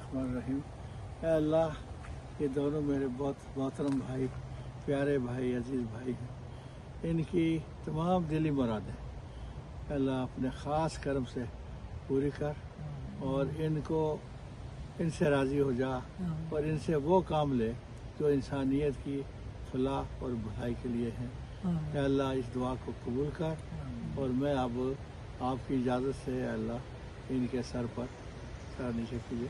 الرحمن الرحیم۔ اے اللہ، یہ دونوں میرے بہت محترم بھائی، پیارے بھائی، عزیز بھائی ہیں، ان کی تمام دلی مرادیں اے اللہ اپنے خاص کرم سے پوری کر، اور ان سے راضی ہو جا، اور ان سے وہ کام لے جو انسانیت کی فلاح اور بھلائی کے لیے ہیں۔ اے اللہ اس دعا کو قبول کر، اور میں اب آپ کی اجازت سے اے اللہ ان کے سر پر سر نیچے کیجیے،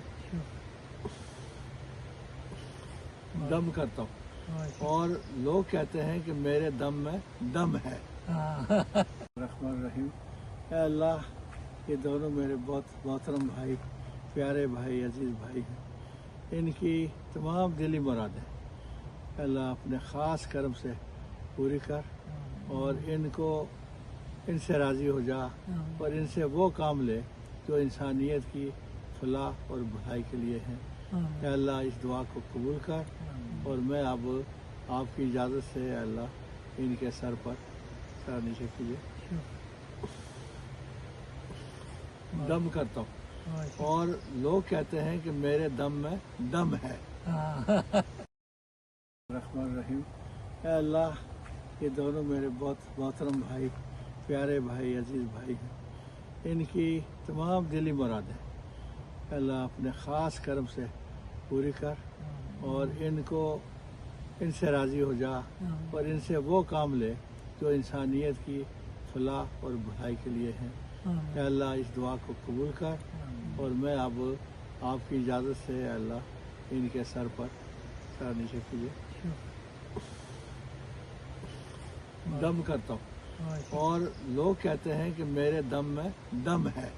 دم کرتا ہوں، اور لوگ کہتے ہیں کہ میرے دم میں دم ہے۔ الرحمن الرحیم۔ اے اللہ، یہ دونوں میرے بہت محترم بھائی، پیارے بھائی، عزیز بھائی ہیں، ان کی تمام دلی مرادیں اے اللہ اپنے خاص کرم سے پوری کر، اور ان سے راضی ہو جا، اور ان سے وہ کام لے جو انسانیت کی فلاح اور بھلائی کے لیے ہیں۔ اے اللہ اس دعا کو قبول کر، اور میں اب آپ کی اجازت سے اے اللہ ان کے سر پر سر نیچے کیجیے، دم کرتا ہوں، اور لوگ کہتے ہیں کہ میرے دم میں دم ہے۔ الرحمن الرحیم۔ اے اللہ، یہ دونوں میرے بہت محترم بھائی، پیارے بھائی، عزیز بھائی ہیں، ان کی تمام دلی مرادیں اے اللہ اپنے خاص کرم سے پوری کر، اور ان سے راضی ہو جا، اور ان سے وہ کام لے جو انسانیت کی فلاح اور بھلائی کے لیے ہیں۔ اے اللہ اس دعا کو قبول کر، اور میں اب آپ کی اجازت سے اے اللہ ان کے سر پر سر نیچے کیجیے، دم کرتا ہوں، اور لوگ کہتے ہیں کہ میرے دم میں دم ہے۔